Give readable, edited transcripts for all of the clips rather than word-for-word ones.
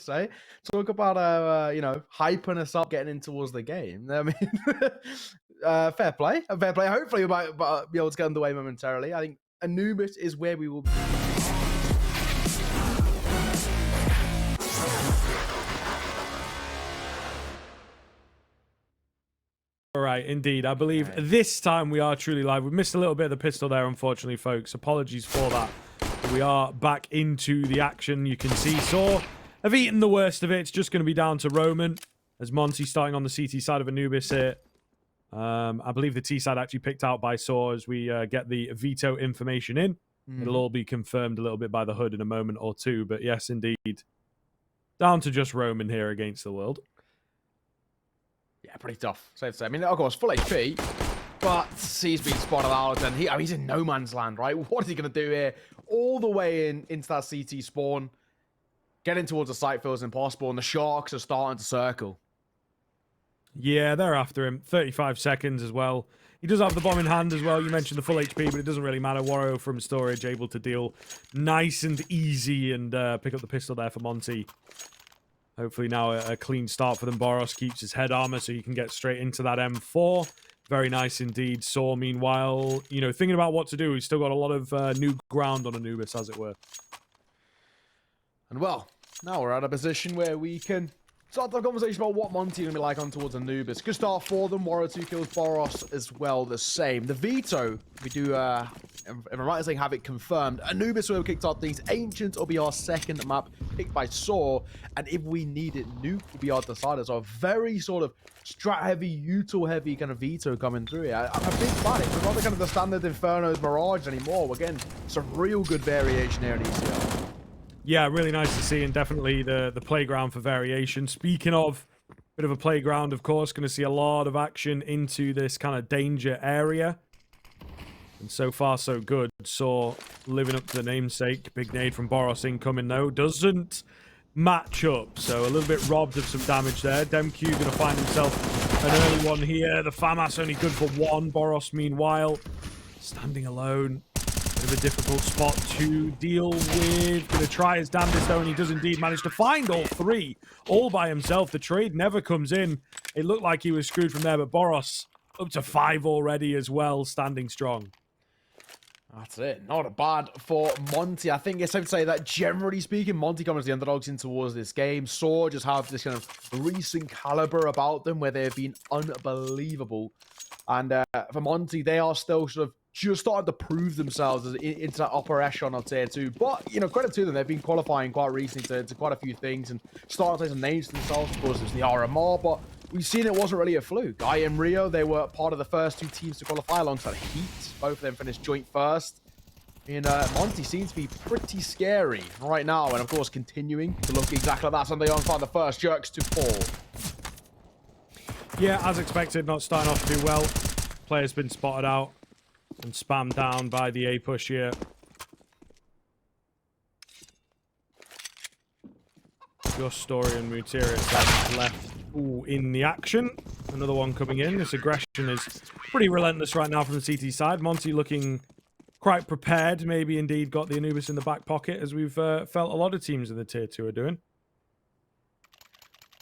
say. Talk about, you know, hyping us up, getting in towards the game. I mean, fair play. Fair play. Hopefully we might be able to get underway momentarily. I think Anubis is where we will be. All right, indeed. I believe this time we are truly live. We missed a little bit of the pistol there, unfortunately, folks. Apologies for that. We are back into the action. You can see SAW have eaten the worst of it. It's just going to be down to Roman as Monte starting on the CT side of Anubis here. I believe the T side actually picked out by SAW as we get the veto information in. It'll all be confirmed a little bit by the HUD in a moment or two. But yes, indeed. Down to just Roman here against the world. Yeah, pretty tough. Safe to say. I mean, of course, full HP, but he's been spotted out, and he's in no man's land, right? What is he going to do here? All the way into that CT spawn. Getting towards the site feels impossible, and the Sharks are starting to circle. Yeah, they're after him. 35 seconds as well. He does have the bomb in hand as well. You mentioned the full HP, but it doesn't really matter. Wario from storage, able to deal nice and easy and pick up the pistol there for Monte. Hopefully now a clean start for them. BOROS keeps his head armor so you can get straight into that M4. Very nice indeed. SAW, meanwhile, you know, thinking about what to do. He's still got a lot of new ground on Anubis, as it were. And well, now we're at a position where we can start the conversation about what Monte is going to be like on towards Anubis. Good start for them. Wario 2 kills, BOROS as well, the same. The veto, we do, if I'm right in saying, have it confirmed. Anubis will have kicked off things. Ancient will be our second map, picked by SAW. And if we need it, Nuke will be our decider. So a very sort of strat-heavy, util-heavy kind of veto coming through here. I'm a big fan. It's not the kind of the standard Inferno's Mirage anymore. Again, some real good variation here in ECL. Yeah, really nice to see, and definitely the playground for variation. Speaking of bit of a playground, of course, going to see a lot of action into this kind of danger area. And so far, so good. SAW living up to the namesake. Big nade from BOROS incoming, though. Doesn't match up, so a little bit robbed of some damage there. DemQQ going to find himself an early one here. The FAMAS only good for one. BOROS, meanwhile, standing alone. Bit of a difficult spot to deal with. Going to try his damnedest, though, and he does indeed manage to find all three, all by himself. The trade never comes in. It looked like he was screwed from there, but BOROS up to 5 already as well, standing strong. That's it. Not bad for Monte. I think it's safe to say that, generally speaking, Monte comes the underdogs in towards this game. SAW just have this kind of recent caliber about them where they've been unbelievable. And for Monte, they are still sort of just starting to prove themselves into that upper echelon of tier 2. But, you know, credit to them. They've been qualifying quite recently to quite a few things and starting to take some names to themselves. Of course, there's the RMR, but we've seen it wasn't really a fluke. IM Rio, they were part of the first 2 teams to qualify alongside Heat. Both of them finished joint first. And Monte seems to be pretty scary right now. And, of course, continuing to look exactly like that. So they find the first jerks to fall. Yeah, as expected, not starting off too well. Player's been spotted out and spammed down by the A push here. JUST, Story, and Multikill left in the action. Another one coming in. This aggression is pretty relentless right now from the CT side. Monte looking quite prepared. Maybe indeed got the Anubis in the back pocket, as we've felt a lot of teams in the tier 2 are doing.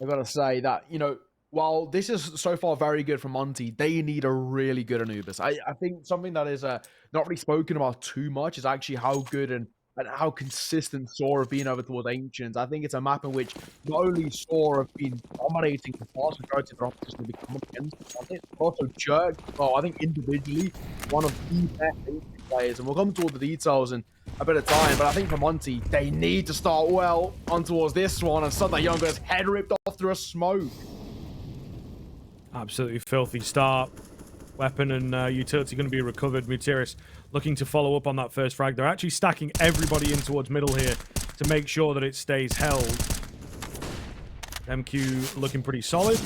I've got to say that, you know, while this is so far very good for Monte, they need a really good Anubis. I think something that is not really spoken about too much is actually how good and how consistent SAW have been over towards Ancients. I think it's a map in which not only SAW have been dominating the vast majority of their opposition to become against Monte, but also Jerk, well, I think individually, one of the best Ancient players. And we'll come to all the details in a bit of time, but I think for Monte, they need to start well on towards this one, and suddenly Younger's head ripped off through a smoke. Absolutely filthy start. Weapon and utility going to be recovered. Multikill looking to follow up on that first frag. They're actually stacking everybody in towards middle here to make sure that it stays held. DemQQ looking pretty solid.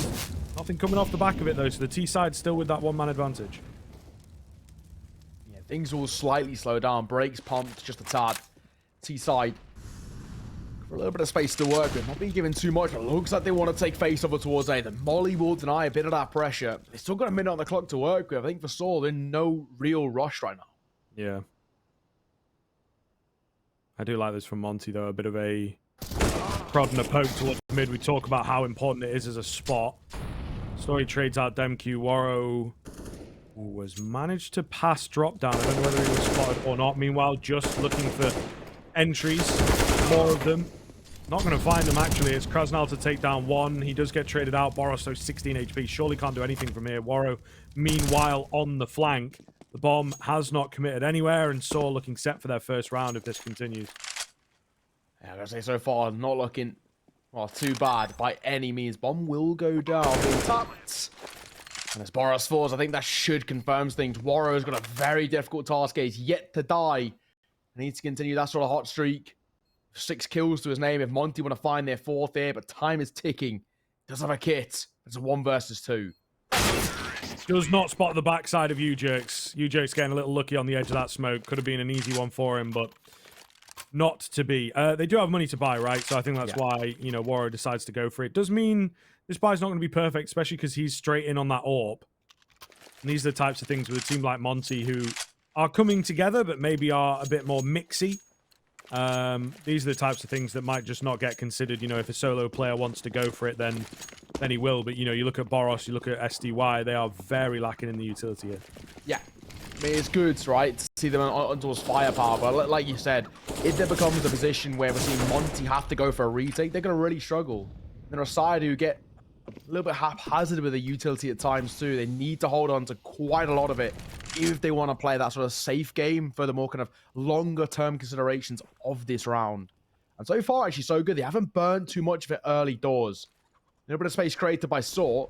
Nothing coming off the back of it, though, so the T side still with that one-man advantage. Yeah, things will slightly slow down. Brakes pumped just a tad. T side for a little bit of space to work with. Not being given too much, but it looks like they want to take face over towards A. The Molly will deny a bit of that pressure. They still got a minute on the clock to work with. I think for SAW, they're in no real rush right now. Yeah. I do like this from Monte, though. A bit of a prod and a poke towards mid. We talk about how important it is as a spot. Story trades out DemQQ. Waro was managed to pass drop down. I don't know whether he was spotted or not. Meanwhile, just looking for entries, more of them. Not going to find them, actually. It's kRaSnaL to take down one. He does get traded out. BOROS, so 16 HP. Surely can't do anything from here. Waro, meanwhile, on the flank. The bomb has not committed anywhere, and SAW looking set for their first round if this continues. Yeah, I'm going to say so far, not looking, well, too bad by any means. Bomb will go down. Being tapped. And as BOROS falls, I think that should confirm things. Waro's got a very difficult task. He's yet to die. He needs to continue that sort of hot streak. 6 kills to his name if Monte want to find their 4th here, but time is ticking. Does have a kit. It's a 1 versus 2. Does not spot the backside of U-Jerks. U-Jerks getting a little lucky on the edge of that smoke. Could have been an easy one for him, but not to be. They do have money to buy, right? So I think that's why, you know, Waro decides to go for it. Does mean this buy's not going to be perfect, especially because he's straight in on that AWP. And these are the types of things with a team like Monte who are coming together, but maybe are a bit more mixy. These are the types of things that might just not get considered. You know, if a solo player wants to go for it, then he will. But, you know, you look at BOROS, you look at SDY, they are very lacking in the utility here. Yeah. I mean, it's good, right, to see them on towards firepower, but like you said, if there becomes a position where we're seeing Monte have to go for a retake, they're going to really struggle. They're a side who get a little bit haphazard with the utility at times too. They need to hold on to quite a lot of it if they want to play that sort of safe game for the more kind of longer term considerations of this round. And so far, actually, so good. They haven't burned too much of it early doors. A little bit of space created by SAW.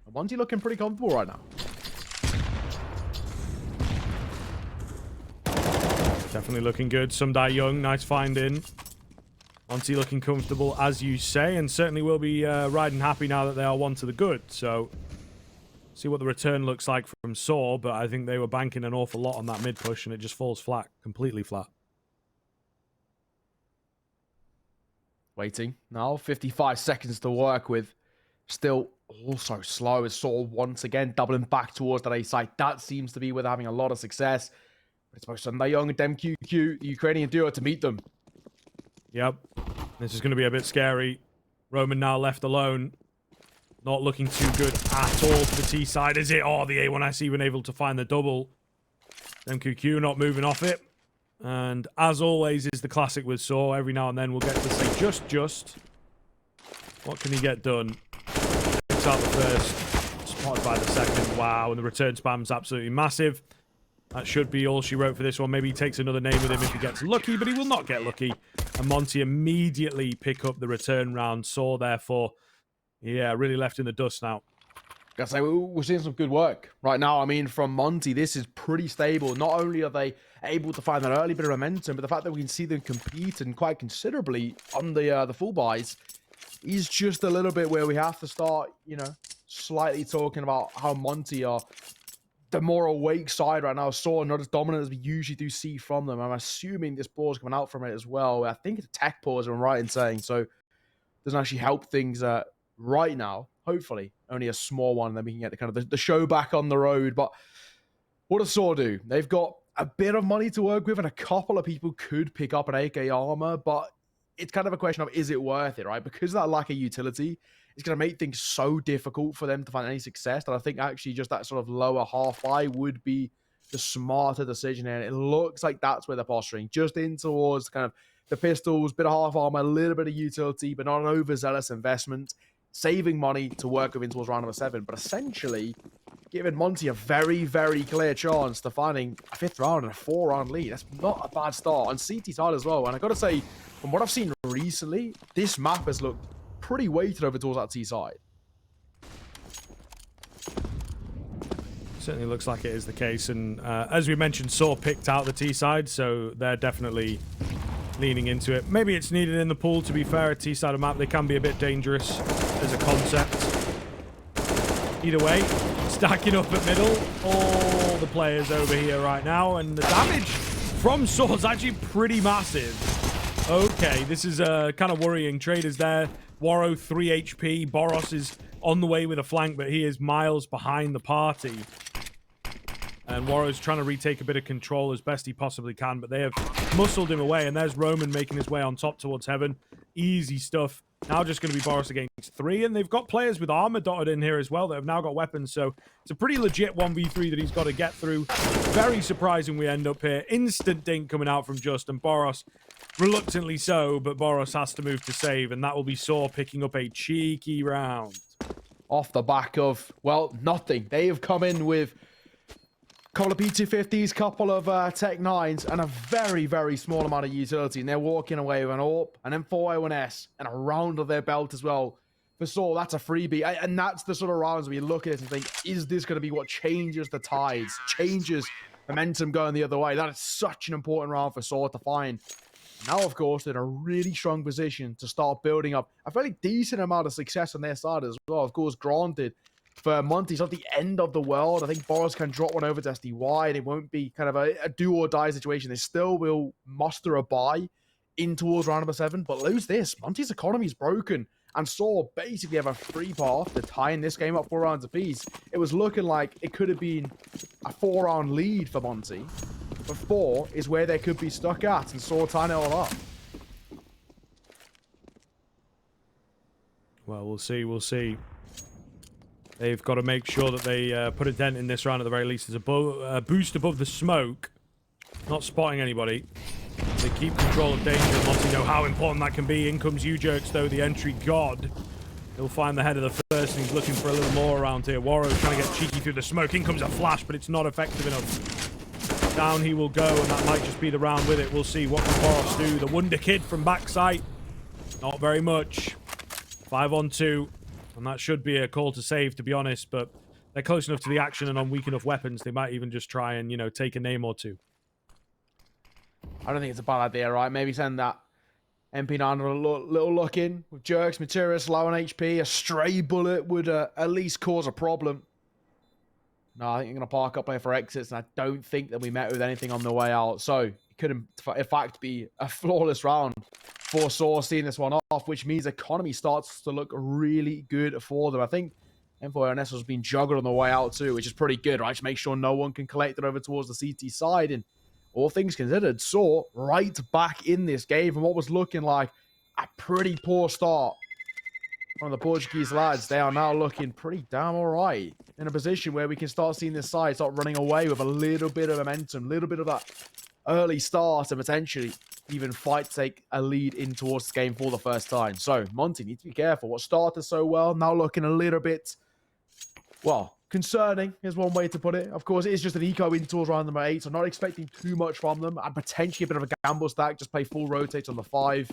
And Monte looking pretty comfortable right now. Definitely looking good. Some die young. Nice find in. Monte looking comfortable, as you say, and certainly will be riding happy now that they are 1 to the good. So, see what the return looks like from SAW, but I think they were banking an awful lot on that mid push, and it just falls flat, completely flat. Waiting now, 55 seconds to work with. Still also slow as SAW once again doubling back towards that A site. That seems to be where they're having a lot of success. It's both DemQQ and DemQQ, the Ukrainian duo, to meet them. Yep. This is going to be a bit scary. Roman now left alone. Not looking too good at all for the T side, is it? Oh, the A1S even able to find the double. DemQQ not moving off it. And as always is the classic with SAW. Every now and then we'll get to say just. What can he get done? Picks out the first. Spotted by the second. Wow, and the return spam's absolutely massive. That should be all she wrote for this one. Maybe he takes another name with him if he gets lucky, but he will not get lucky. And Monte immediately pick up the return round. SAW, therefore, yeah, really left in the dust now. Gotta say, we're seeing some good work right now. I mean, from Monte, this is pretty stable. Not only are they able to find that early bit of momentum, but the fact that we can see them compete and quite considerably on the full buys is just a little bit where we have to start, you know, slightly talking about how Monte are the more awake side right now. SAW not as dominant as we usually do see from them. I'm assuming this ball's coming out from it as well. I think it's a tech pause, I'm right in saying, so doesn't actually help things right now. Hopefully, only a small one, and then we can get the kind of the show back on the road. But what does SAW do? They've got a bit of money to work with, and a couple of people could pick up an AK armor, but it's kind of a question of, is it worth it, right? Because of that lack of utility, it's going to make things so difficult for them to find any success that I think actually just that sort of lower half buy would be the smarter decision. And it looks like that's where they're posturing, just in towards kind of the pistols, bit of half armor, a little bit of utility, but not an overzealous investment, saving money to work with in towards round number 7. But essentially, giving Monte a very, very clear chance to finding a 5th round and a 4-round lead. That's not a bad start on CT side as well. And I got to say, from what I've seen recently, this map has looked pretty weighted over towards that T side. Certainly looks like it is the case. And as we mentioned, SAW picked out the T side, so they're definitely leaning into it. Maybe it's needed in the pool, to be fair. A T side of map, they can be a bit dangerous as a concept. Either way, stacking up at middle, all the players over here right now, and the damage from SAW is actually pretty massive. Okay, this is kind of worrying. Traders there. Waro 3 HP. BOROS is on the way with a flank, but he is miles behind the party. And Waro's trying to retake a bit of control as best he possibly can, but they have muscled him away. And there's Roman making his way on top towards heaven. Easy stuff Now just going to be Boros against 3, and they've got players with armor dotted in here as well that have now got weapons, so it's a pretty legit 1v3 that he's got to get through. Very surprising we end up here. Instant dink coming out from Just, and Boros, reluctantly so, but Boros has to move to save, and that will be SAW picking up a cheeky round. Off the back of, well, nothing. They have come in with a couple of P250s, couple of Tech 9s, and a very, very small amount of utility. And they're walking away with an AWP, and then 4A1S, and a round of their belt as well. For SAW, that's a freebie. And that's the sort of rounds where you look at it and think, is this going to be what changes the tides, changes momentum going the other way? That is such an important round for SAW to find. Now, of course, they're in a really strong position to start building up a fairly decent amount of success on their side as well. Of course, granted, for Monte, it's not the end of the world. I think Boros can drop one over to SDY, and it won't be kind of a do-or-die situation. They still will muster a buy in towards round number 7, but lose this. Monte's economy is broken, and SAW basically have a free path to tying this game up 4 rounds apiece. It was looking like it could have been a 4-round lead for Monte. But 4 is where they could be stuck at, and SAW tying it all up. Well, we'll see, we'll see. They've got to make sure that they put a dent in this round at the very least. There's a boost above the smoke. Not spotting anybody. They keep control of danger, and Monte know how important that can be. In comes U-Jerks, though, the entry god. He'll find the head of the first, and he's looking for a little more around here. Warro's trying to get cheeky through the smoke. In comes a flash, but it's not effective enough. Down he will go, and that might just be the round with it. We'll see what can Boros do. The Wonder Kid from backside. Not very much. 5-on-2. And that should be a call to save, to be honest. But they're close enough to the action and on weak enough weapons. They might even just try and, you know, take a name or two. I don't think it's a bad idea, right? Maybe send that MP9 a little look in with Jerks, Materials, low on HP. A stray bullet would at least cause a problem. No, I think you're going to park up here for exits, and I don't think that we met with anything on the way out. So it could, in fact, be a flawless round for SAW seeing this one off, which means economy starts to look really good for them. I think M4NS has been juggled on the way out too, which is pretty good, right? Just make sure no one can collect it over towards the CT side. And all things considered, SAW right back in this game from what was looking like a pretty poor start. One of the Portuguese lads, they are now looking pretty damn all right in a position where we can start seeing this side start running away with a little bit of momentum, a little bit of that early start, and potentially even fight to take a lead in towards this game for the first time. So Monte needs to be careful. What started so well, now looking a little bit, well, concerning is one way to put it. Of course, it is just an eco in towards round number 8, so not expecting too much from them. And potentially a bit of a gamble stack, just play full rotate on the 5.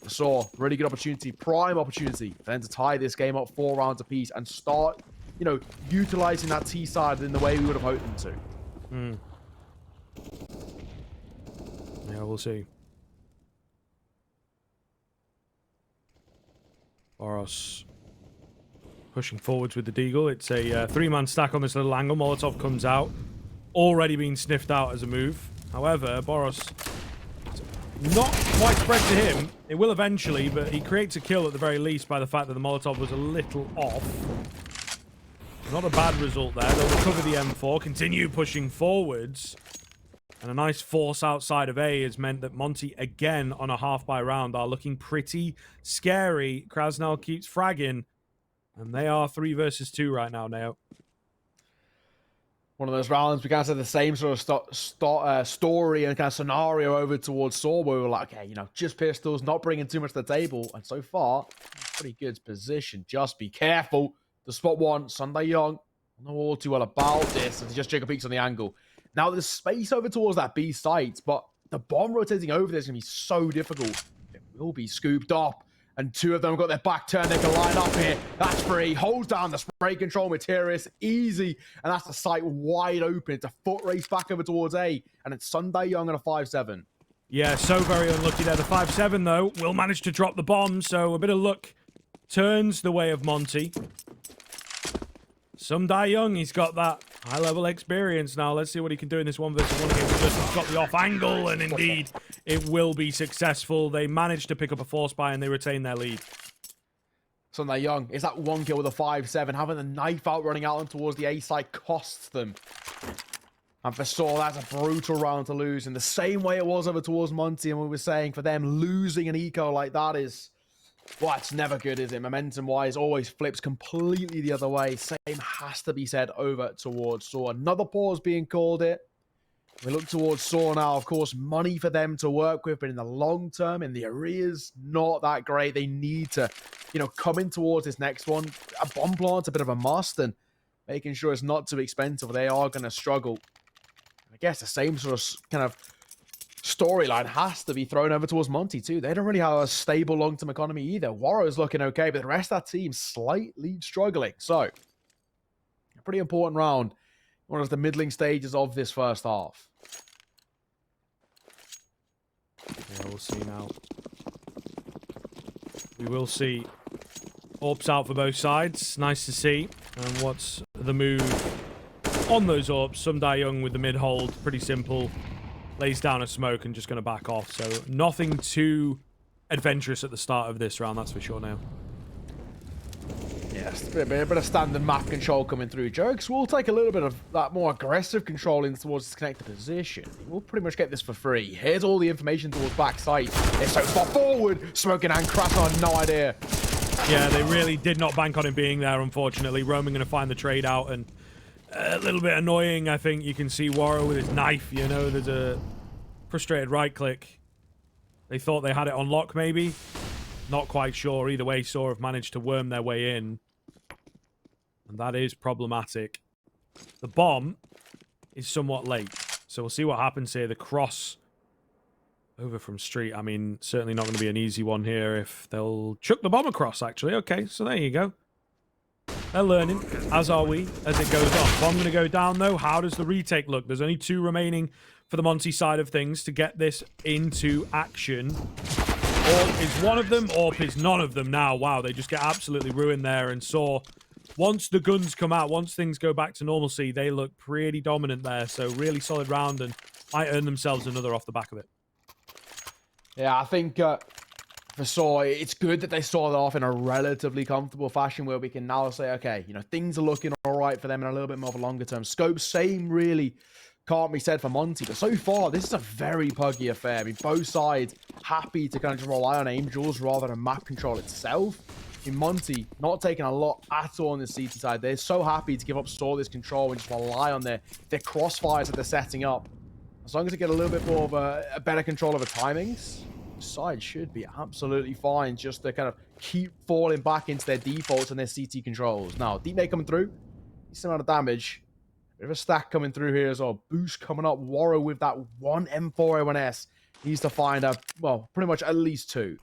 SAW, really good opportunity, prime opportunity for them to tie this game up 4 rounds apiece and start, you know, utilizing that T side in the way we would have hoped them to. Yeah, we'll see. Boros pushing forwards with the Deagle. It's a 3-man stack on this little angle. Molotov comes out. Already being sniffed out as a move. However, Boros not quite spread to him. It will eventually, but he creates a kill at the very least by the fact that the Molotov was a little off. Not a bad result there. They'll recover the M4, continue pushing forwards. And a nice force outside of A has meant that Monte, again, on a half-buy round, are looking pretty scary. kRaSnaL keeps fragging. And they are 3 versus 2 right now, Nao. One of those rounds, we kind of said the same sort of story and kind of scenario over towards SAW, where we were like, okay, you know, just pistols, not bringing too much to the table. And so far, pretty good position. Just be careful. The spot one, Sunday Young, I know all too well about this, and just Jacob peeks on the angle. Now, there's space over towards that B site, but the bomb rotating over there is going to be so difficult. It will be scooped up, and 2 of them have got their back turned. They can line up here. That's free. Holds down the spray control materials. Easy. And that's the site wide open. It's a foot race back over towards A, and it's Sunday Young and a 5-7. Yeah, so very unlucky there. The 5-7, though, will manage to drop the bomb, so a bit of luck turns the way of Monte. Sunday Young, he's got that high-level experience now. Let's see what he can do in this 1 versus 1 against Just. He's got the off angle, and indeed, it will be successful. They managed to pick up a force buy, and they retain their lead. Sunday Young, is that 1 kill with a 5-7. Having the knife out running out and towards the A side costs them. And for SAW, that's a brutal round to lose in the same way it was over towards Monte. And we were saying for them, losing an eco like that is Well, it's never good, is it? Momentum-wise, always flips completely the other way. Same has to be said over towards SAW. Another pause being called it. We look towards SAW now. Of course, money for them to work with, but in the long term, in the arrears, not that great. They need to, come in towards this next one. A bomb plant's a bit of a must, and making sure it's not too expensive. They are going to struggle. I guess the same sort of kind of storyline has to be thrown over towards Monte too. They don't really have a stable long-term economy either. Warrow's looking okay, but the rest of that team slightly struggling. So, a pretty important round. One of the middling stages of this first half. Yeah, we'll see now. We will see. Orbs out for both sides. Nice to see. And what's the move on those orbs? Some die young with the mid hold. Pretty simple. Lays down a smoke and just going to back off. So nothing too adventurous at the start of this round, that's for sure now. Yes, a bit of standard map control coming through. Jokes will take a little bit of that more aggressive control in towards this connected position. We'll pretty much get this for free. Here's all the information towards backside. They're so far forward. Smoking and kRaSnaL, no idea. Yeah, they really did not bank on him being there, unfortunately. Roman going to find the trade out, and a little bit annoying, I think. You can see Warrow with his knife, there's a frustrated right click. They thought they had it on lock, maybe. Not quite sure. Either way, SAW have managed to worm their way in. And that is problematic. The bomb is somewhat late. So we'll see what happens here. The cross over from street. I mean, certainly not going to be an easy one here if they'll chuck the bomb across, actually. Okay, so there you go. They're learning, as are we, as it goes on. Bomb going to go down, though. How does the retake look? There's only 2 remaining for the Monte side of things to get this into action. Orp is one of them. Orp is none of them now. Wow, they just get absolutely ruined there. And SAW, once the guns come out, once things go back to normalcy, they look pretty dominant there. So really solid round and might earn themselves another off the back of it. Yeah, I think for SAW, it's good that they started off in a relatively comfortable fashion where we can now say, okay, things are looking all right for them in a little bit more of a longer term scope. Same really can't be said for Monte, but so far, this is a very puggy affair. I mean, both sides happy to kind of just rely on Angels rather than map control itself. I mean, Monte not taking a lot at all on the CT side. They're so happy to give up SAW this control and just rely on their crossfires that they're setting up. As long as they get a little bit more of a better control over timings, the side should be absolutely fine just to kind of keep falling back into their defaults and their CT controls. Now, Deep Nate coming through. Decent amount of damage. Bit of a stack coming through here as well. Boost coming up. Warrow with that one M4A1S. Needs to find a, well, pretty much at least 2.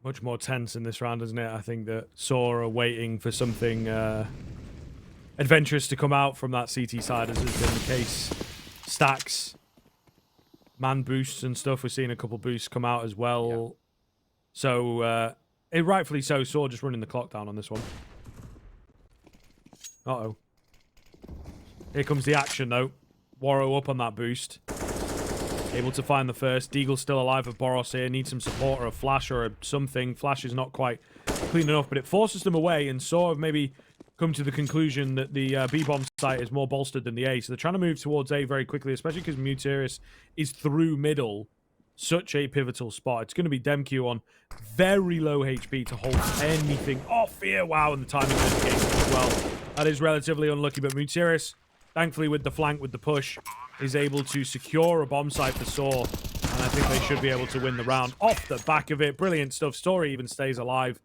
Much more tense in this round, isn't it? I think that SAW are waiting for something adventurous to come out from that CT side, as has been the case. Stacks, man boosts and stuff. We're seeing a couple boosts come out as well. Yeah. So, rightfully so, SAW just running the clock down on this one. Uh-oh. Here comes the action, though. Warrow up on that boost. Able to find the first. Deagle's still alive with BOROS here. Needs some support or a flash or something. Flash is not quite clean enough, but it forces them away, and SAW have maybe come to the conclusion that the B-bomb site is more bolstered than the A. So they're trying to move towards A very quickly, especially because Muteris is through middle. Such a pivotal spot. It's going to be DemQQ on very low HP to hold anything off here. Wow, and the timing of the game as well. That is relatively unlucky, but Muteris, thankfully with the flank, with the push, is able to secure a bomb site for SAW, and I think they should be able to win the round off the back of it. Brilliant stuff. Story even stays alive.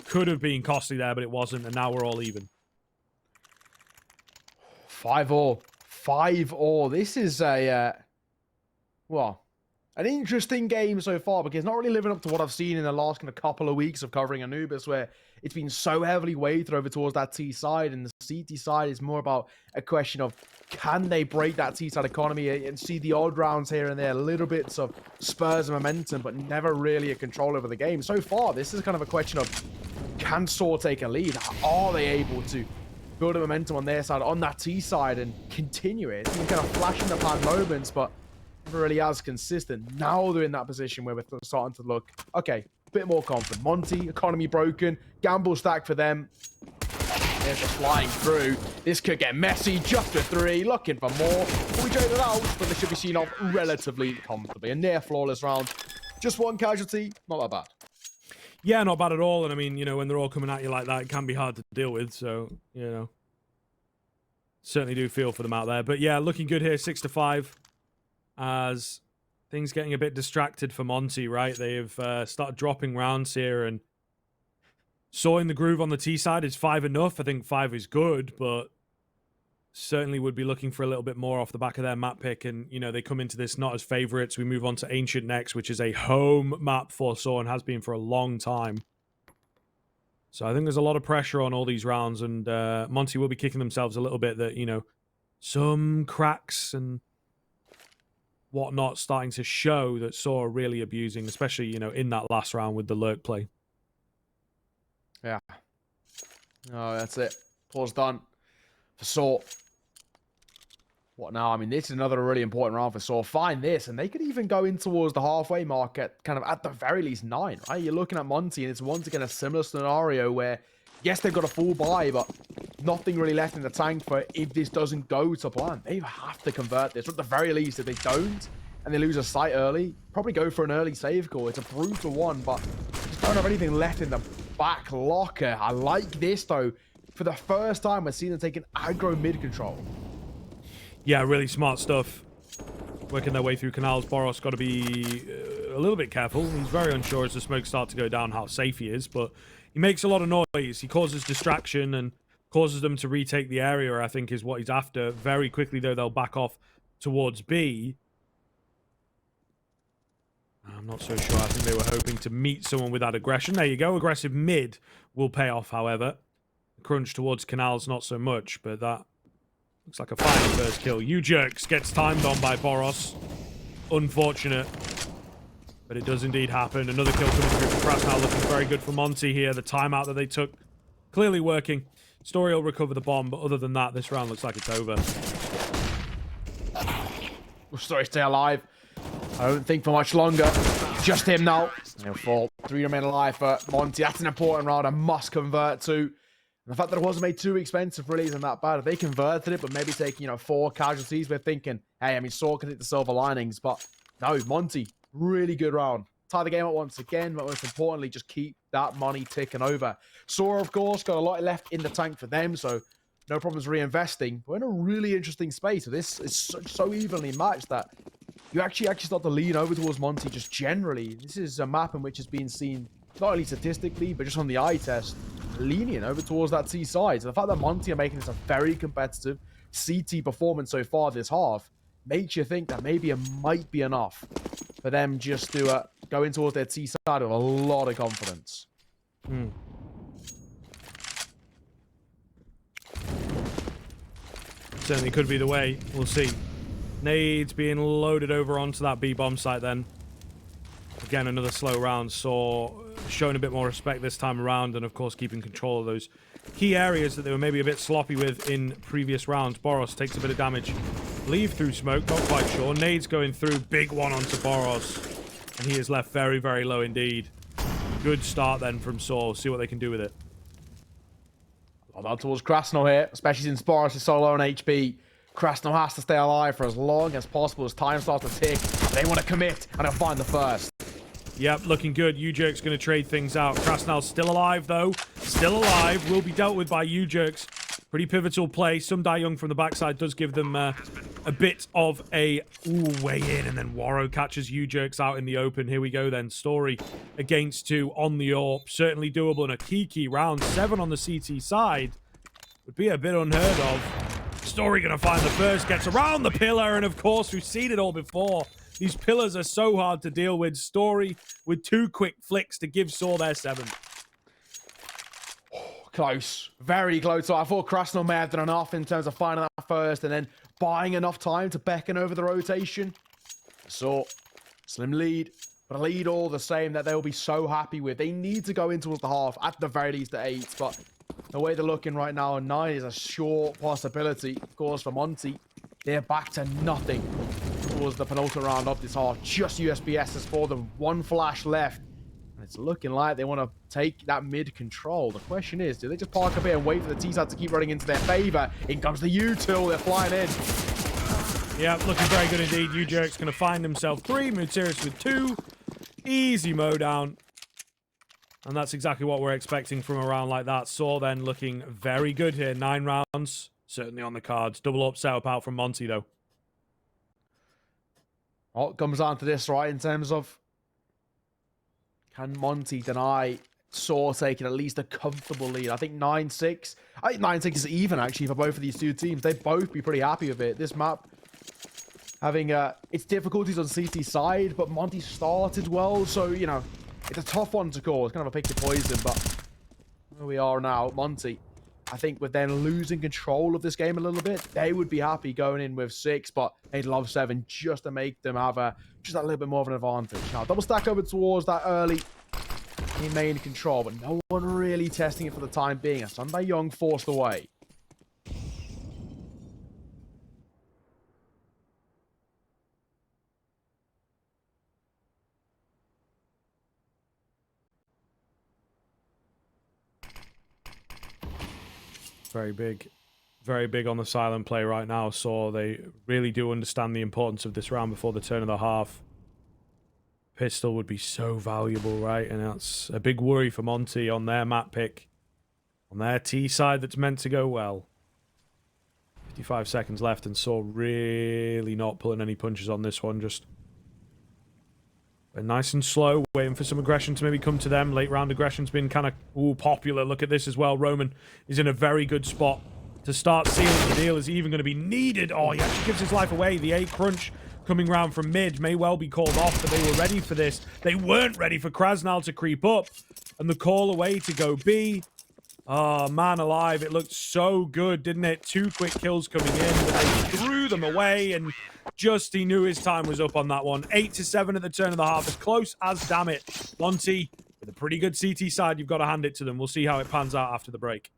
Could have been costly there, but it wasn't, and now we're all even. 5-all. 5-all. This is a, well, an interesting game so far, because it's not really living up to what I've seen in the last kind of couple of weeks of covering Anubis, where it's been so heavily weighted over towards that T side, and the CT side is more about a question of, can they break that T side economy and see the odd rounds here and there, little bits of spurs and momentum, but never really a control over the game. So far, this is kind of a question of, can SAW take a lead? Are they able to build a momentum on their side, on that T side, and continue it? It's been kind of flash in the pan moments, but never really as consistent. Now they're in that position where we're starting to look, okay, a bit more confident. Monte, economy broken, gamble stack for them. There's just flying through. This could get messy. Just a 3. Looking for more. We traded out, but they should be seen off relatively comfortably. A near flawless round. Just 1 casualty. Not that bad. Yeah, not bad at all. And I mean, you know, when they're all coming at you like that, it can be hard to deal with. So, you know, certainly do feel for them out there. But yeah, looking good here, 6-5. As things getting a bit distracted for Monte, right? They've started dropping rounds here, and sawing the groove on the T side is 5 enough. I think 5 is good, but certainly would be looking for a little bit more off the back of their map pick. And, you know, they come into this not as favorites. We move on to Ancient next, which is a home map for SAW and has been for a long time. So I think there's a lot of pressure on all these rounds, and Monte will be kicking themselves a little bit that, you know, some cracks and whatnot starting to show that SAW are really abusing, especially, you know, in that last round with the lurk play. Yeah. Oh, that's it. Pause done for SAW. What now? I mean, this is another really important round for SAW. Find this, and they could even go in towards the halfway mark at kind of at the very least 9, right? You're looking at Monte, and it's once again a similar scenario where, yes, they've got a full buy, but nothing really left in the tank for if this doesn't go to plan. They have to convert this. Or at the very least, if they don't, and they lose a site early, probably go for an early save call. It's a brutal one, but just don't have anything left in the back locker. I like this, though. For the first time, we're seeing them take an aggro mid control. Yeah, really smart stuff. Working their way through canals. BOROS got to be a little bit careful. He's very unsure as the smoke starts to go down how safe he is, but he makes a lot of noise. He causes distraction and causes them to retake the area, I think, is what he's after. Very quickly, though, they'll back off towards B. I'm not so sure. I think they were hoping to meet someone with that aggression. There you go. Aggressive mid will pay off, however. Crunch towards canals, not so much, but that looks like a fine first kill. U-Jerks gets timed on by BOROS. Unfortunate. But it does indeed happen. Another kill coming through for kRaSnaL, looking very good for Monte here. The timeout that they took, clearly working. Story will recover the bomb, but other than that, this round looks like it's over. Story stay alive. I don't think for much longer. Just him now. He'll fall. 3 remain alive for Monte. That's an important round. I must convert to. And the fact that it wasn't made too expensive really isn't that bad. If they converted it, but maybe taking, 4 casualties, we're thinking, hey, I mean, SAW can hit the silver linings. But no, Monte, really good round. Tie the game up once again, but most importantly, just keep that money ticking over. SAW, of course, got a lot left in the tank for them, so no problems reinvesting. We're in a really interesting space. So this is so evenly matched that you actually start to lean over towards Monte just generally. This is a map in which has been seen, not only statistically, but just on the eye test, leaning over towards that C side. So the fact that Monte are making this a very competitive CT performance so far this half makes you think that maybe it might be enough for them just to go in towards their T side with a lot of confidence. Certainly could be the way. We'll see. Nades being loaded over onto that B-bomb site then. Again, another slow round. SAW showing a bit more respect this time around, and of course keeping control of those key areas that they were maybe a bit sloppy with in previous rounds. BOROS takes a bit of damage. Leave through smoke, not quite sure. Nades going through, big one onto BOROS. And he is left very, very low indeed. Good start then from SAW. See what they can do with it. Well done towards kRaSnaL here, especially since BOROS is so low on HP. kRaSnaL has to stay alive for as long as possible as time starts to tick. They want to commit, and they'll find the first. Yep, looking good. U-Jerks going to trade things out. kRaSnaL's still alive, though. Still alive. Will be dealt with by U-Jerks. Pretty pivotal play. Some die young from the backside does give them a bit of a way in, and then Waro catches U-Jerks out in the open. Here we go then. Story against 2 on the AWP. Certainly doable in a key round. 7 on the CT side would be a bit unheard of. Story going to find the first, gets around the pillar, and of course, we've seen it all before. These pillars are so hard to deal with. Story with 2 quick flicks to give SAW their 7th. Close. Very close. So I thought kRaSnaL may have done enough in terms of finding that first and then buying enough time to beckon over the rotation. So, slim lead, but a lead all the same that they'll be so happy with. They need to go in towards the half, at the very least at 8, but the way they're looking right now, 9 is a sure possibility. Of course, for Monte, they're back to nothing towards the penultimate round of this half. Just USBSs for them. 1 flash left. And it's looking like they want to take that mid control. The question is, do they just park a bit and wait for the T-side to keep running into their favor? In comes the U-Tool. They're flying in. Yeah, looking very good indeed. U-Jerk's going to find himself 3. Moonsirius with 2. Easy mow down. And that's exactly what we're expecting from a round like that. SAW then looking very good here. 9 rounds. Certainly on the cards. Double up setup out from Monte, though. Well, it comes down to this, right? In terms of, can Monte deny SAW taking at least a comfortable lead? I think 9-6. I think 9-6 is even, actually, for both of these two teams. They'd both be pretty happy with it. This map having its difficulties on CT side, but Monte started well, so, you know, it's a tough one to call. It's kind of a pick your poison, but where we are now, Monte, I think with them losing control of this game a little bit, they would be happy going in with 6, but they'd love 7 just to make them have just a little bit more of an advantage. Now, double stack over towards that early main control, but no one really testing it for the time being. As Sunday Young forced away. Very big on the silent play right now. So they really do understand the importance of this round before the turn of the half. Pistol would be so valuable, right? And that's a big worry for Monte on their map pick. On their T side that's meant to go well. 55 seconds left and SAW really not pulling any punches on this one. Just nice and slow, waiting for some aggression to maybe come to them. Late round aggression's been kind of popular. Look at this as well. Roman is in a very good spot to start sealing the deal. Is he even going to be needed? Oh, he actually gives his life away. The A crunch coming round from mid may well be called off, but they were ready for this. They weren't ready for kRaSnaL to creep up. And the call away to go B. Oh, man alive. It looked so good, didn't it? 2 quick kills coming in, but they threw them away, and just he knew his time was up on that one. 8-7 at the turn of the half. As close as damn it. Monte, with a pretty good CT side, you've got to hand it to them. We'll see how it pans out after the break.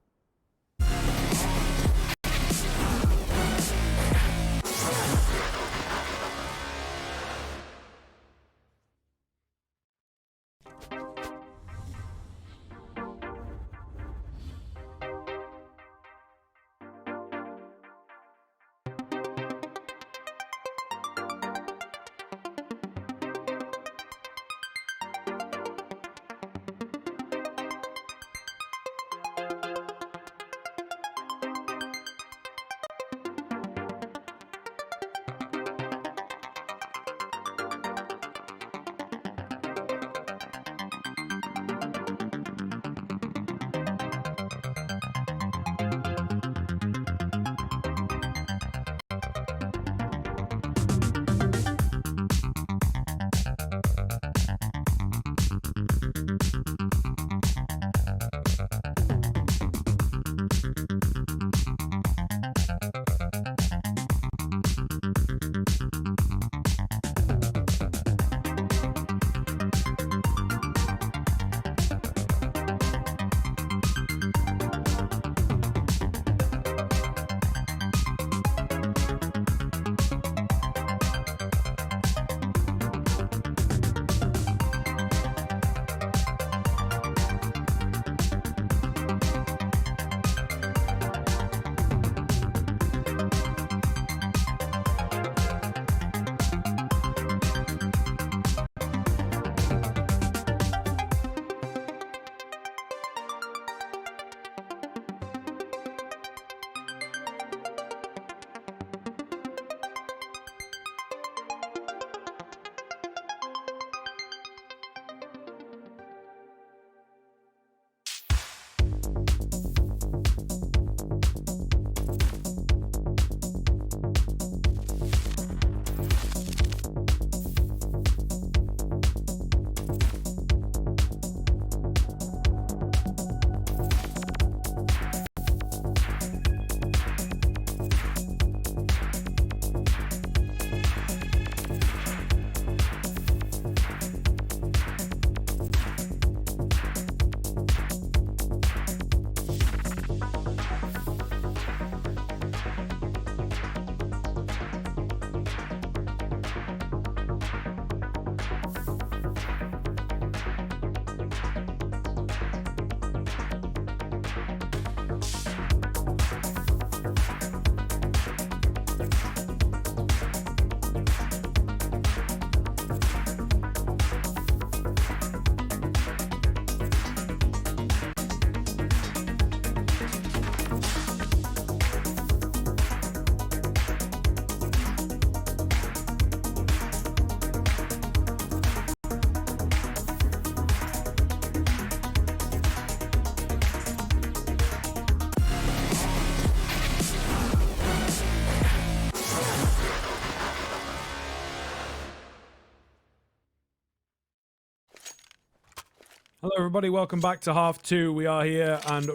Hello, everybody. Welcome back to half two. We are here and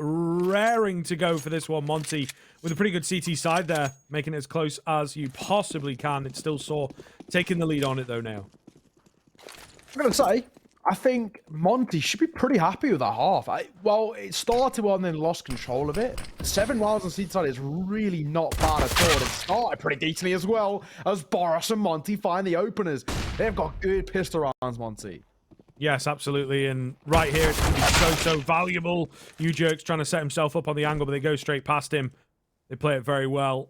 raring to go for this one. Monte with a pretty good CT side there, making it as close as you possibly can. It's still SAW taking the lead on it, though, now. I'm going to say, I think Monte should be pretty happy with that half. Well, it started well and then lost control of it. 7 rounds on CT side is really not bad at all. It started pretty decently as well as BOROS and Monte find the openers. They've got good pistol rounds, Monte. Yes, absolutely. And right here, it's going to be so valuable. U-Jerk's trying to set himself up on the angle, but they go straight past him. They play it very well.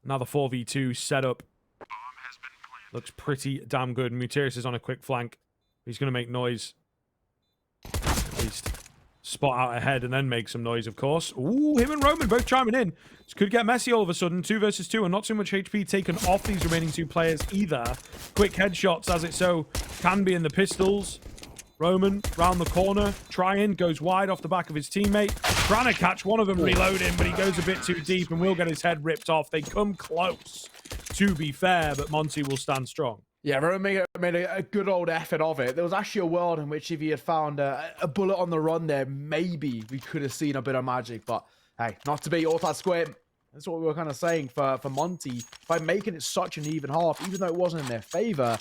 Now the 4v2 setup looks pretty damn good. Muterius is on a quick flank. He's going to make noise. At least spot out ahead and then make some noise, of course. Ooh, him and Roman both chiming in. This could get messy all of a sudden. 2 versus 2 and not too much HP taken off these remaining 2 players either. Quick headshots as it so can be in the pistols. Roman round the corner, trying, goes wide off the back of his teammate. Trying to catch one of them reloading, but he goes a bit too deep and will get his head ripped off. They come close, to be fair, but Monte will stand strong. Yeah, Roman made a good old effort of it. There was actually a world in which if he had found a bullet on the run there, maybe we could have seen a bit of magic. But hey, not to be all that square. That's what we were kind of saying for Monte. By making it such an even half, even though it wasn't in their favor,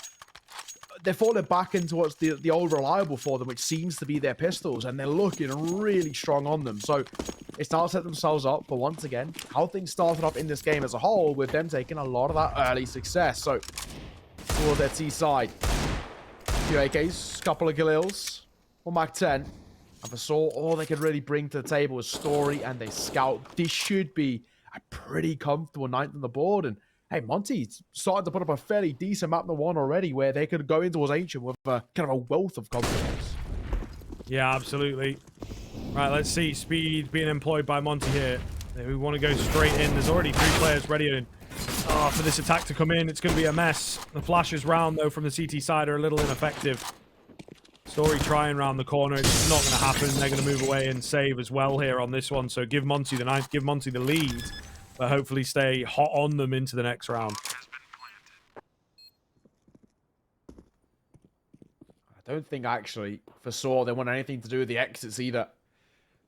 they're falling back into what's the old reliable for them, which seems to be their pistols, and they're looking really strong on them. So it's now set themselves up for, once again, how things started off in this game as a whole, with them taking a lot of that early success. So toward their T side, few AKs, couple of Galils, 1 Mac 10, and for SAW, all they could really bring to the table is Story and a Scout. This should be a pretty comfortable 9th on the board, and hey, Monte's starting to put up a fairly decent map number 1 already, where they could go into Ancient with kind of a wealth of confidence. Yeah, absolutely. Right, let's see. Speed being employed by Monte here. We want to go straight in. There's already 3 players ready for this attack to come in. It's going to be a mess. The flashes round, though, from the CT side are a little ineffective. Story trying round the corner. It's not going to happen. They're going to move away and save as well here on this one. So give Monte the 9th, give Monte the lead, but hopefully stay hot on them into the next round. I don't think, actually, for SAW, they want anything to do with the exits either.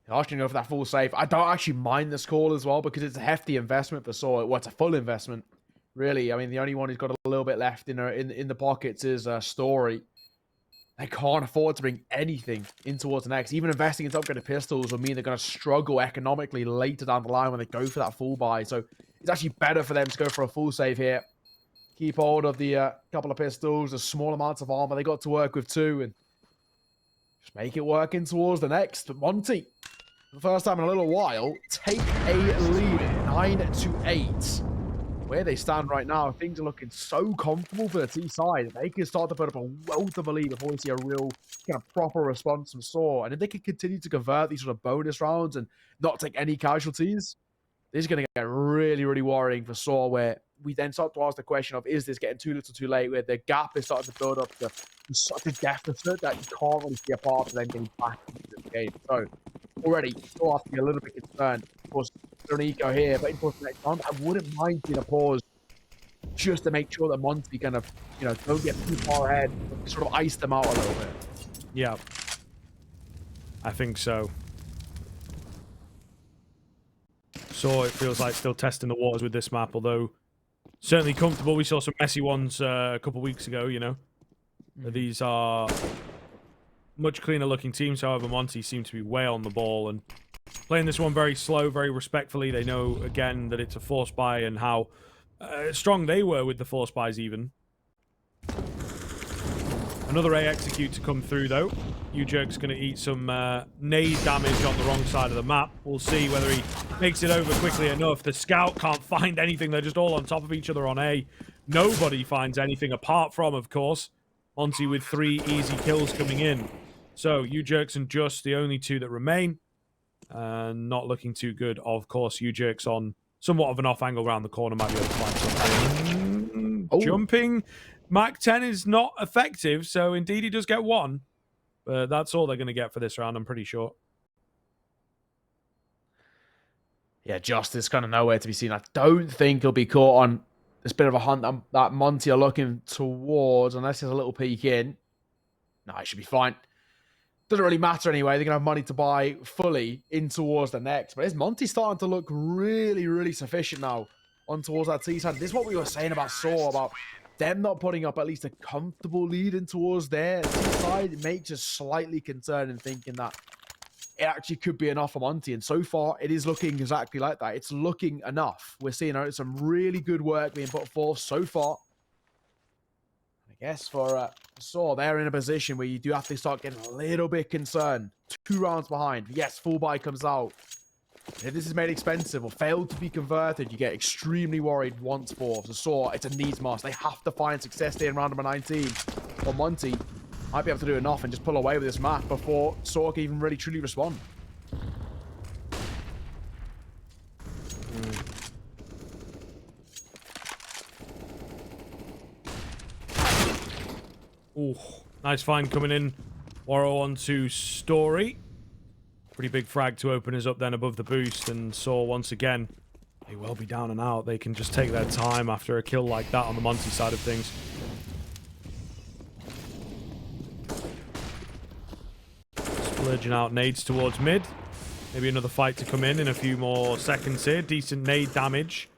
They're asking to go for that full save. I don't actually mind this call as well, because it's a hefty investment for SAW. Well, it's a full investment, really. I mean, the only one who's got a little bit left in the pockets is Story. They can't afford to bring anything in towards the next. Even investing in upgraded pistols will mean they're going to struggle economically later down the line when they go for that full buy. So it's actually better for them to go for a full save here. Keep hold of the couple of pistols, the small amounts of armor they got to work with too, and just make it work in towards the next. But Monte, for the first time in a little while, take a lead, 9-8. Where they stand right now, things are looking so comfortable for the T side. They can start to put up a wealth of a lead before we see a real kind of proper response from SAW. And if they can continue to convert these sort of bonus rounds and not take any casualties, this is going to get really worrying for SAW, where we then start to ask the question of, is this getting too little too late, where the gap is starting to build up to such a deficit that you can't really see a path to then getting back into the game. So already still have to be a little bit concerned. Of course, don't eco here, but in course the next round, I wouldn't mind seeing a pause just to make sure that Monte kind of, don't get too far ahead, sort of ice them out a little bit. Yeah, I think so. SAW, it feels like, still testing the waters with this map, although certainly comfortable. We saw some messy ones a couple weeks ago, These are much cleaner looking teams. However, Monte seem to be way on the ball and playing this one very slow, very respectfully. They know, again, that it's a force buy and how strong they were with the force buys even. Another A execute to come through, though. U-Jerk's going to eat some nade damage on the wrong side of the map. We'll see whether he makes it over quickly enough. The Scout can't find anything. They're just all on top of each other on A. Nobody finds anything apart from, of course, Monte with 3 easy kills coming in. So U-Jerk's and Just the only 2 that remain. Not looking too good. Of course, U-Jerk's on somewhat of an off angle around the corner. Might be able to find something. Oh. Jumping Mac 10 is not effective, so indeed he does get 1. But that's all they're going to get for this round, I'm pretty sure. Yeah, Just is kind of nowhere to be seen. I don't think he'll be caught on this bit of a hunt that Monte are looking towards, unless there's a little peek in. No, he should be fine. Doesn't really matter anyway. They're going to have money to buy fully in towards the next. But is Monte starting to look really, really sufficient now on towards that T side? This is what we were saying about SAW, about them not putting up at least a comfortable lead in towards their T side. It makes us slightly concerned in thinking that it actually could be enough for Monte. And so far, it is looking exactly like that. It's looking enough. We're seeing some really good work being put forth so far. I guess for SAW, they're in a position where you do have to start getting a little bit concerned. 2 rounds behind. Yes, full buy comes out. If this is made expensive or failed to be converted, you get extremely worried once more. So SAW, it's a needs must. They have to find success there in round number 19. But Monte might be able to do enough and just pull away with this map before SAW can even really truly respond. Ooh, nice find coming in. Waro onto Story. Pretty big frag to open us up then above the boost. And SAW once again, they will be down and out. They can just take their time after a kill like that on the Monte side of things. Splurging out nades towards mid. Maybe another fight to come in a few more seconds here. Decent nade damage.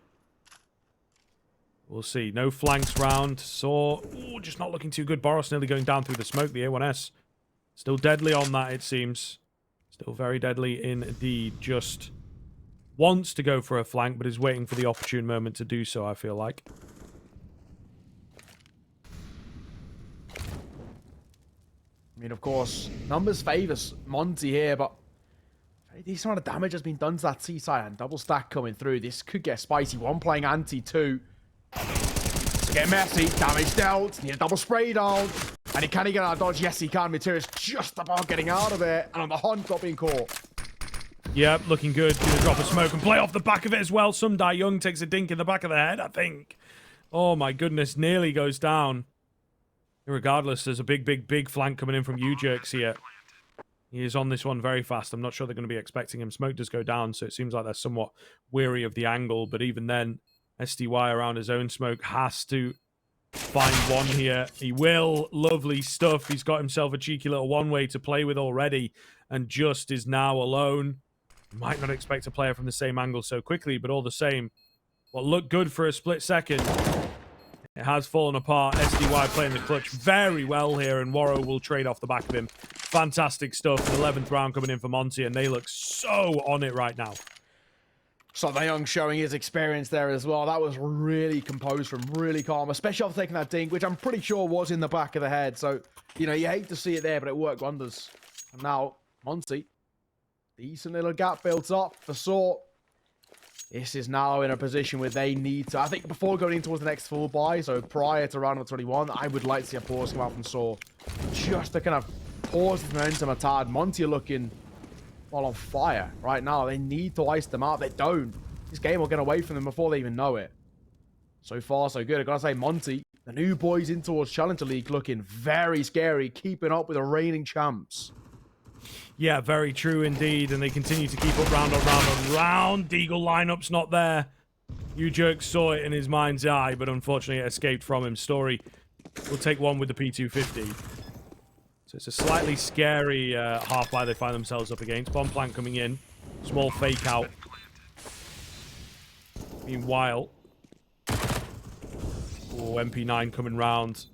We'll see. No flanks round. SAW, ooh, just not looking too good. BOROS nearly going down through the smoke. The A1S still deadly on that, it seems. Still very deadly indeed. Just wants to go for a flank, but is waiting for the opportune moment to do so, I feel like. I mean, of course, numbers favours Monte here, but very decent amount of damage has been done to that T side, and double stack coming through. This could get spicy. One playing anti, 2. To get messy, damage dealt, need a double spray down. And can he get out of dodge? Yes, he can. Material's just about getting out of it. And on the hunt, not being caught. Yep, looking good. Gonna drop a smoke and play off the back of it as well. Some Die Young takes a dink in the back of the head, I think. Oh my goodness, nearly goes down. Regardless, there's a big flank coming in from U-Jerks here. He is on this one very fast. I'm not sure they're going to be expecting him. Smoke does go down, so it seems like they're somewhat weary of the angle. But even then, SDY around his own smoke has to find one here. He will. Lovely stuff. He's got himself a cheeky little one-way to play with already, and just is now alone. Might not expect a player from the same angle so quickly, but all the same, what looked good for a split second, it has fallen apart. SDY playing the clutch very well here, and Waro will trade off the back of him. Fantastic stuff. The 11th round coming in for Monte, and they look so on it right now. So the Young showing his experience there as well. That was really composed from really calm, especially after taking that dink, which I'm pretty sure was in the back of the head. So, you know, you hate to see it there, but it worked wonders. And now, Monte, decent little gap built up for SAW. This is now in a position where they need to, I think before going in towards the next full buy, so prior to round number 21, I would like to see a pause come out from SAW. Just to kind of pause the momentum a tad. Monte are looking, well, on fire right now. They need to ice them out. They don't. This game will get away from them before they even know it. So far, so good. I gotta say, Monte, the new boys in towards Challenger League, looking very scary, keeping up with the reigning champs. Yeah, very true indeed. And they continue to keep up round on round on round. Deagle lineup's not there. U-Jerk saw it in his mind's eye, but unfortunately it escaped from him. Story will take one with the P250. So it's a slightly scary half-buy they find themselves up against. Bomb plant coming in. Small fake out. Meanwhile, MP9 coming round.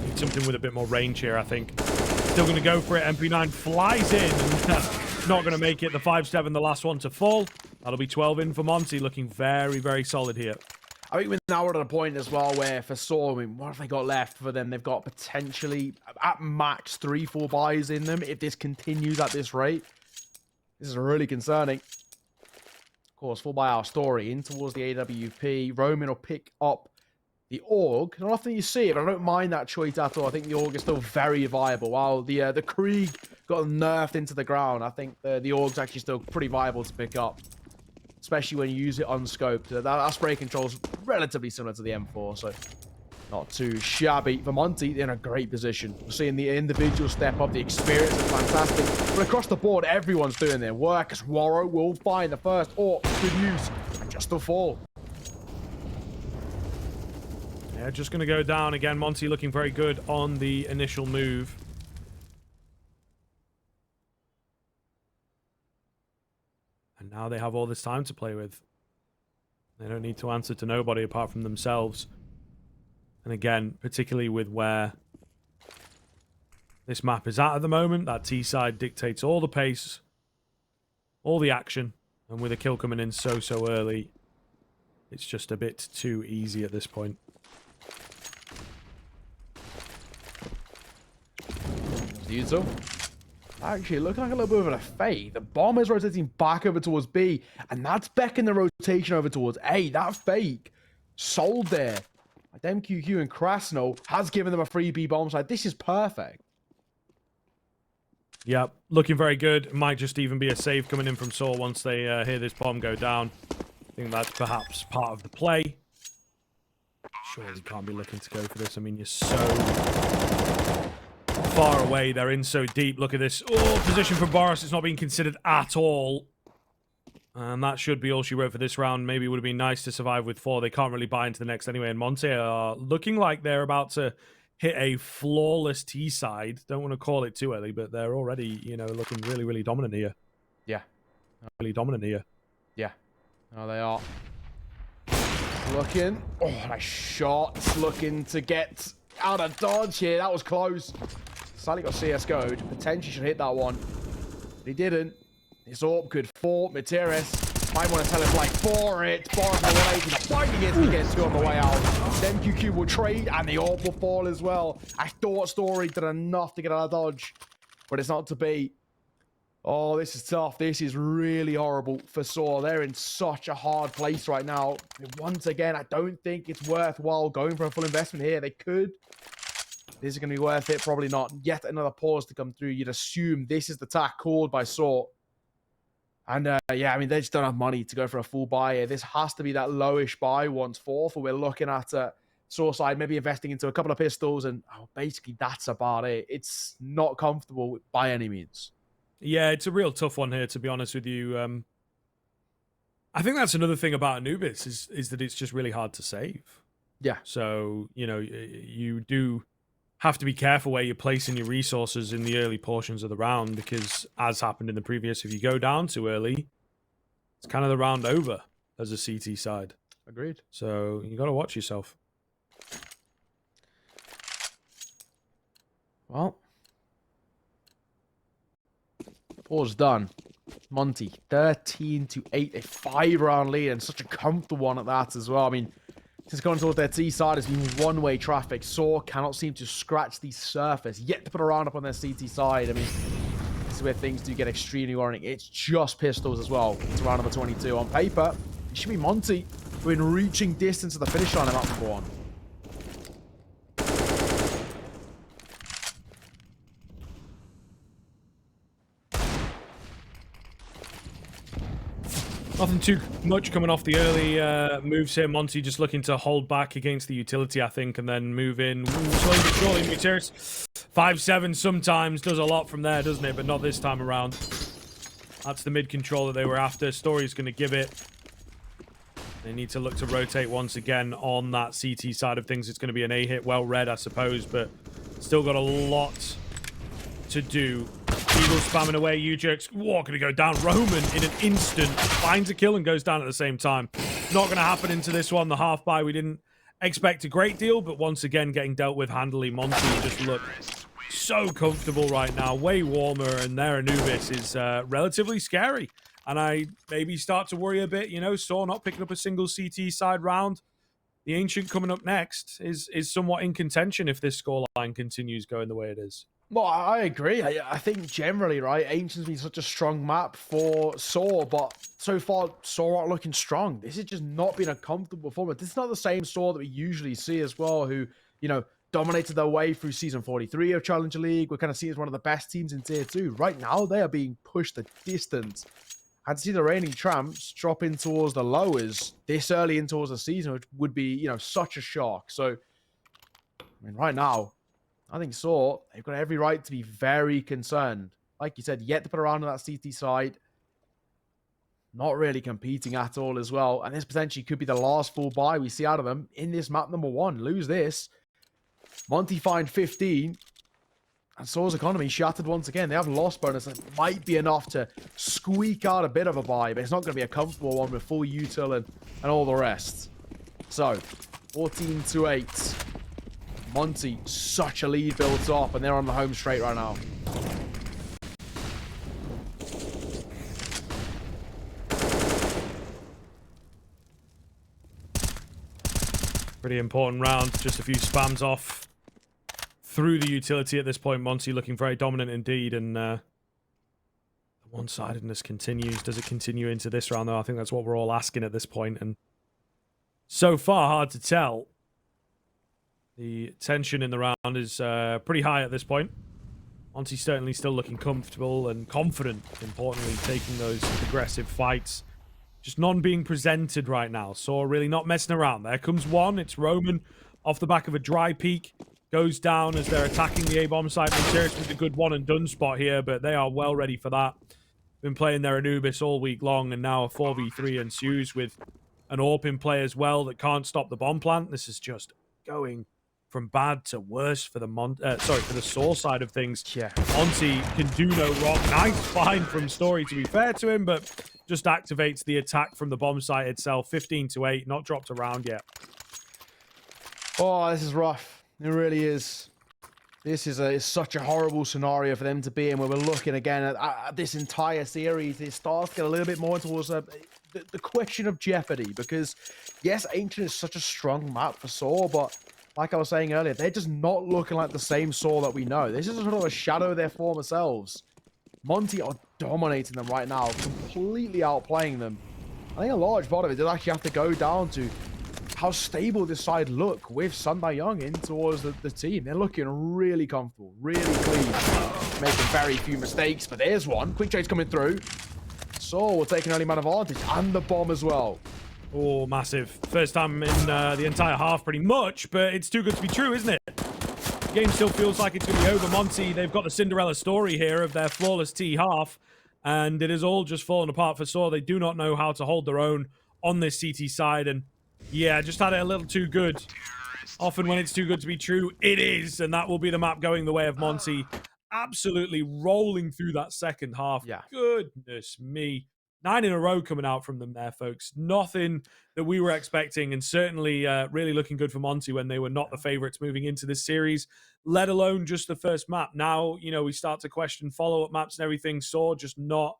Need something with a bit more range here, I think. Still going to go for it. MP9 flies in. And not going to make it. The 5-7, the last one to fall. That'll be 12 in for Monte. Looking very, very solid here. I think we're now at a point as well where for SAW, I mean, what have they got left for them? They've got potentially at max 3-4 buys in them if this continues at this rate. This is really concerning. Of course, full buy our Story in towards the AWP. Roman will pick up the AUG. Not often you see it, but I don't mind that choice at all. I think the AUG is still very viable. While the Krieg got nerfed into the ground, I think the AUG's actually still pretty viable to pick up. Especially when you use it unscoped. That spray control is relatively similar to the M4, so not too shabby. For Monte, in a great position. We're seeing the individual step up. The experience is fantastic. But across the board, everyone's doing their work, as Waro will find the first AUG. Good use. And just a fall. Yeah, just going to go down again. Monte looking very good on the initial move. Now they have all this time to play with. They don't need to answer to nobody apart from themselves. And again, particularly with where this map is at the moment, that T side dictates all the pace, all the action, and with a kill coming in so early, it's just a bit too easy at this point. You two. Actually, looking like a little bit of a fade. The bomb is rotating back over towards B, and that's beckoning the rotation over towards A. That fake sold there. DemQQ and kRaSnaL has given them a free B bomb side. This is perfect. Yep, looking very good. It might just even be a save coming in from SAW once they hear this bomb go down. I think that's perhaps part of the play. Surely can't be looking to go for this. I mean, you're so far away. They're in so deep. Look at this. Oh, position for BOROS. It's not being considered at all. And that should be all she wrote for this round. Maybe it would have been nice to survive with 4. They can't really buy into the next anyway. And Monte are looking like they're about to hit a flawless T side. Don't want to call it too early, but they're already, you know, looking really dominant here. Yeah. Really dominant here. Yeah. Oh, they are. Looking. Oh, nice shot. Looking to get out of dodge here. That was close. Slightly got CSGO'd. Potentially should hit that one. But he didn't. This AWP could fall. Materis might want to tell him like for it. BOROS relating. Finding it to get 2 on the way out. DemQQ will trade and the AWP will fall as well. I thought Story did enough to get out of dodge, but it's not to be. Oh, this is tough. This is really horrible for SAW. They're in such a hard place right now. Once again, I don't think it's worthwhile going for a full investment here. They could. This is going to be worth it. Probably not. Yet another pause to come through. You'd assume this is the tack called by SAW. And yeah, I mean, they just don't have money to go for a full buy here. This has to be that lowish buy once fourth, or we're looking at SAW side maybe investing into a couple of pistols, and basically that's about it. It's not comfortable by any means. Yeah, it's a real tough one here, to be honest with you. I think that's another thing about Anubis is that it's just really hard to save. Yeah. So, you know, you do have to be careful where you're placing your resources in the early portions of the round, because as happened in the previous, if you go down too early, it's kind of the round over as a CT side. Agreed. So you got to watch yourself. Well, pause done. Monte 13-8, a 5-round lead, and such a comfortable one at that as well. I mean, since going towards their T side, it's been one-way traffic. SAW cannot seem to scratch the surface, yet to put a round up on their CT side. I mean, this is where things do get extremely worrying. It's just pistols as well. It's round number 22. On paper, it should be Monte who in reaching distance of the finish line at map number 1. Nothing too much coming off the early moves here. Monte just looking to hold back against the utility, I think, and then move in. Slowly but surely, Materis. 5-7 sometimes does a lot from there, doesn't it? But not this time around. That's the mid control that they were after. Story's going to give it. They need to look to rotate once again on that CT side of things. It's going to be an A hit. Well read, I suppose, but still got a lot to do. Eagle spamming away. U-Jerk's going to go down. Roman in an instant finds a kill and goes down at the same time. Not going to happen into this one. The half buy, we didn't expect a great deal, but once again getting dealt with handily. Monte just look so comfortable right now. Way warmer, and their Anubis is relatively scary. And I maybe start to worry a bit, you know, SAW not picking up a single CT side round. The Ancient coming up next is somewhat in contention if this scoreline continues going the way it is. Well, I agree. I think generally, right, Ancient's been such a strong map for SAW, but so far, SAW aren't looking strong. This has just not been a comfortable performance. This is not the same SAW that we usually see as well, who, you know, dominated their way through Season 43 of Challenger League. We're kind of seen as one of the best teams in Tier 2. Right now, they are being pushed the distance. And to see the reigning champs drop in towards the lowers this early in towards the season, which would be, you know, such a shock. So, I mean, right now, I think SAW, they've got every right to be very concerned. Like you said, yet to put around on that CT side. Not really competing at all as well. And this potentially could be the last full buy we see out of them in this map number 1. Lose this. Monte find 15. And SAW's economy shattered once again. They have loss bonus that might be enough to squeak out a bit of a buy, but it's not going to be a comfortable one with full util and all the rest. So, 14-8. Monte, such a lead built up, and they're on the home straight right now. Pretty important round. Just a few spams off through the utility at this point. Monte looking very dominant indeed, and the one-sidedness continues. Does it continue into this round, though? I think that's what we're all asking at this point, and so far, hard to tell. The tension in the round is pretty high at this point. Monte's certainly still looking comfortable and confident, importantly, taking those aggressive fights. Just none being presented right now. SAW really not messing around. There comes one. It's Roman off the back of a dry peak. Goes down as they're attacking the A-bomb site. Monteris with a good one and done spot here, but they are well ready for that. Been playing their Anubis all week long, and now a 4v3 ensues with an AWP in play as well that can't stop the bomb plant. This is just going from bad to worse for the for the SAW side of things. Yeah. Monte can do no wrong. Nice find from Story, to be fair to him, but just activates the attack from the bomb site itself. 15-8, not dropped around yet. Oh, this is rough. It really is. This is such a horrible scenario for them to be in, where we're looking again at this entire series. It starts to get a little bit more towards the question of jeopardy, because yes, Ancient is such a strong map for SAW, but like I was saying earlier, they're just not looking like the same SAW that we know. This is sort of a shadow of their former selves. Monte are dominating them right now, completely outplaying them. I think a large part of it does actually have to go down to how stable this side look with Sunday Young in towards the team. They're looking really comfortable, really clean, making very few mistakes, but there's one. Quick trade's coming through. SAW will take an early man advantage, and the bomb as well. Oh, massive. First time in the entire half, pretty much, but it's too good to be true, isn't it? The game still feels like it's going to be over. Monte, they've got the Cinderella story here of their flawless T half, and it has all just fallen apart for SAW. They do not know how to hold their own on this CT side, and yeah, just had it a little too good. Often when it's too good to be true, it is, and that will be the map going the way of Monte. Absolutely rolling through that second half. Yeah. Goodness me. 9 in a row coming out from them there, folks. Nothing that we were expecting, and certainly really looking good for Monte when they were not the favorites moving into this series, let alone just the first map. Now, you know, we start to question follow-up maps and everything. SAW just not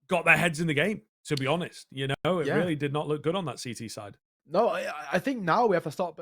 got their heads in the game, to be honest. You know, it really did not look good on that CT side. No, I think now we have to start